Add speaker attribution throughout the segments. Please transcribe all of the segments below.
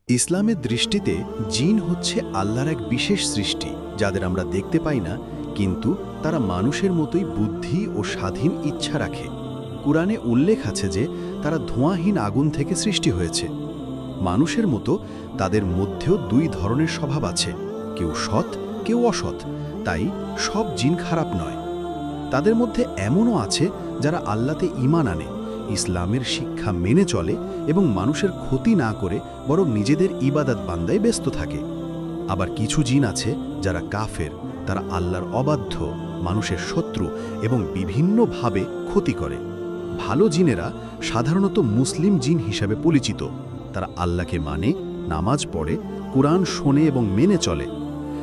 Speaker 1: ইসলামের দৃষ্টিতে জিন হচ্ছে আল্লাহর এক বিশেষ সৃষ্টি, যাদের আমরা দেখতে পাই না, কিন্তু তারা মানুষের মতোই বুদ্ধি ও স্বাধীন ইচ্ছা রাখে। কুরআনে উল্লেখ আছে যে তারা ধোঁয়াহীন আগুন থেকে সৃষ্টি হয়েছে। মানুষের মতো তাদের মধ্যেও দুই ধরনের স্বভাব আছে, কেউ সৎ, কেউ অসৎ। তাই সব জিন খারাপ নয়। তাদের মধ্যে এমনও আছে যারা আল্লাহতে ঈমান আনে, ইসলামের শিক্ষা মেনে চলে এবং মানুষের ক্ষতি না করে বরং নিজেদের ইবাদত বান্দায় ব্যস্ত থাকে। আবার কিছু জিন আছে যারা কাফের, তারা আল্লাহর অবাধ্য, মানুষের শত্রু এবং বিভিন্নভাবে ক্ষতি করে। ভালো জিনেরা সাধারণত মুসলিম জিন হিসাবে পরিচিত। তারা আল্লাহকে মানে, নামাজ পড়ে, কুরআন শোনে এবং মেনে চলে।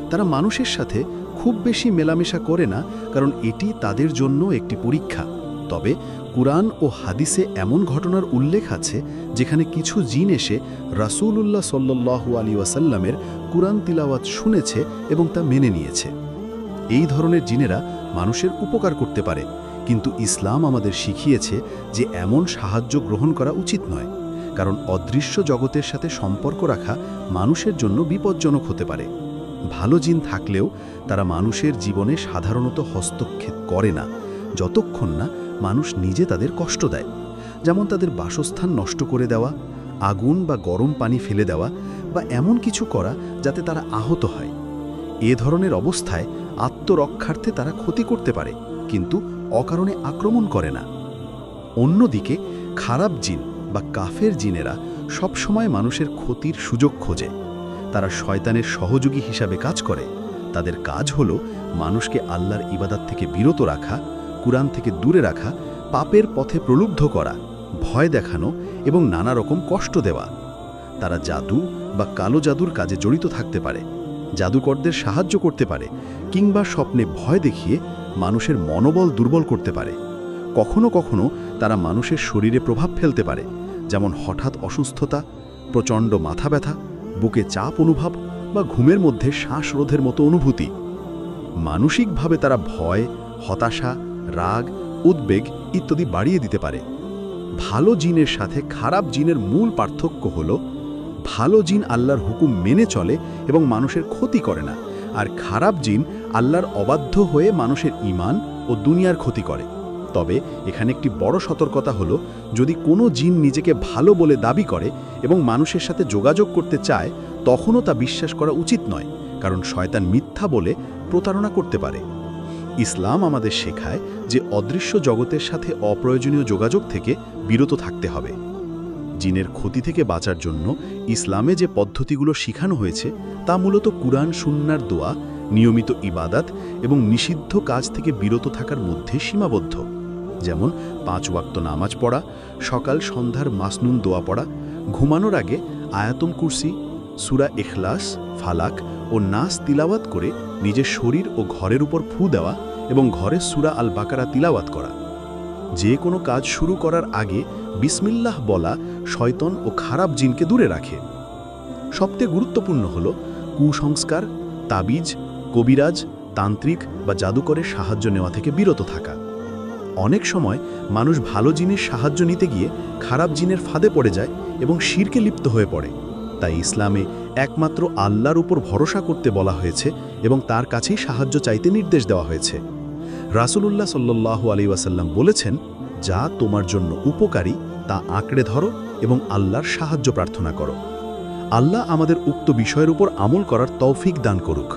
Speaker 1: তারা মানুষের সাথে খুব বেশি মেলামেশা করে না, কারণ এটি তাদের জন্য একটি পরীক্ষা। তবে কুরআন ও হাদিসে এমন ঘটনার উল্লেখ আছে যেখানে কিছু জিন এসে রাসূলুল্লাহ সাল্লাল্লাহু আলাইহি ওয়াসাল্লামের কুরআন তিলাওয়াত শুনেছে এবং তা মেনে নিয়েছে। এই ধরনের জিনেরা মানুষের উপকার করতে পারে, কিন্তু ইসলাম আমাদের শিখিয়েছে যে এমন সাহায্য গ্রহণ করা উচিত নয়, কারণ অদৃশ্য জগতের সাথে সম্পর্ক রাখা মানুষের জন্য বিপজ্জনক হতে পারে। ভালো জিন থাকলেও তারা মানুষের জীবনে সাধারণত হস্তক্ষেপ করে না, যতক্ষণ না মানুষ নিজে তাদের কষ্ট দেয়। যেমন তাদের বাসস্থান নষ্ট করে দেওয়া, আগুন বা গরম পানি ফেলে দেওয়া, বা এমন কিছু করা যাতে তারা আহত হয়। এ ধরনের অবস্থায় আত্মরক্ষার্থে তারা ক্ষতি করতে পারে, কিন্তু অকারণে আক্রমণ করে না। অন্যদিকে খারাপ জিন বা কাফের জিনেরা সবসময় মানুষের ক্ষতির সুযোগ খোঁজে। তারা শয়তানের সহযোগী হিসাবে কাজ করে। তাদের কাজ হলো মানুষকে আল্লাহর ইবাদত থেকে বিরত রাখা, কুরআন থেকে দূরে রাখা, পাপের পথে প্রলুব্ধ করা, ভয় দেখানো এবং নানা রকম কষ্ট দেওয়া। তারা জাদু বা কালো জাদুর কাজে জড়িত থাকতে পারে, জাদুকরদের সাহায্য করতে পারে, কিংবা স্বপ্নে ভয় দেখিয়ে মানুষের মনোবল দুর্বল করতে পারে। কখনো কখনো তারা মানুষের শরীরে প্রভাব ফেলতে পারে, যেমন হঠাৎ অসুস্থতা, প্রচণ্ড মাথা ব্যথা, বুকে চাপ অনুভব বা ঘুমের মধ্যে শ্বাসরোধের মতো অনুভূতি। মানসিকভাবে তারা ভয়, হতাশা, রাগ, উদ্বেগ ইত্যাদি বাড়িয়ে দিতে পারে। ভালো জিনের সাথে খারাপ জিনের মূল পার্থক্য হল, ভালো জিন আল্লাহর হুকুম মেনে চলে এবং মানুষের ক্ষতি করে না, আর খারাপ জিন আল্লাহর অবাধ্য হয়ে মানুষের ঈমান ও দুনিয়ার ক্ষতি করে। তবে এখানে একটি বড় সতর্কতা হলো, যদি কোনো জিন নিজেকে ভালো বলে দাবি করে এবং মানুষের সাথে যোগাযোগ করতে চায়, তখনও তা বিশ্বাস করা উচিত নয়, কারণ শয়তান মিথ্যা বলে প্রতারণা করতে পারে। ইসলাম আমাদের শেখায় যে অদৃশ্য জগতের সাথে অপ্রয়োজনীয় যোগাযোগ থেকে বিরত থাকতে হবে। জিনের ক্ষতি থেকে বাঁচার জন্য ইসলামে যে পদ্ধতিগুলো শিখানো হয়েছে তা মূলত কুরআন সুন্নাহর দোয়া, নিয়মিত ইবাদত এবং নিষিদ্ধ কাজ থেকে বিরত থাকার মধ্যে সীমাবদ্ধ। যেমন 5 ওয়াক্ত নামাজ পড়া, সকাল সন্ধ্যার মাসনুন দোয়া পড়া, ঘুমানোর আগে আয়াতুল কুরসি, সূরা ইখলাস, ফালাক ও নাস তিলাওয়াত করে নিজের শরীর ও ঘরের উপর ফু দেওয়া এবং ঘরে সূরা আল বাকারা তিলাওয়াত করা। যে কোনো কাজ শুরু করার আগে বিসমিল্লাহ বলা শয়তান ও খারাপ জিনকে দূরে রাখে। সবচেয়ে গুরুত্বপূর্ণ হল কুসংস্কার, তাবিজ, কবিরাজ, তান্ত্রিক বা জাদুকরের সাহায্য নেওয়া থেকে বিরত থাকা। অনেক সময় মানুষ ভালো জিনের সাহায্য নিতে গিয়ে খারাপ জিনের ফাঁদে পড়ে যায় এবং শিরকে লিপ্ত হয়ে পড়ে। তাই ইসলামে একমাত্র আল্লাহর উপর ভরসা করতে বলা হয়েছে এবং তার কাছেই সাহায্য চাইতে নির্দেশ দেওয়া হয়েছে। রাসূলুল্লাহ সাল্লাল্লাহু আলাইহি ওয়াসাল্লাম বলেছেন, যা তোমার জন্য উপকারী তা আঁকড়ে ধরো এবং আল্লাহর সাহায্য প্রার্থনা করো। আল্লাহ আমাদের উক্ত বিষয়ের উপর আমল করার তৌফিক দান করুক।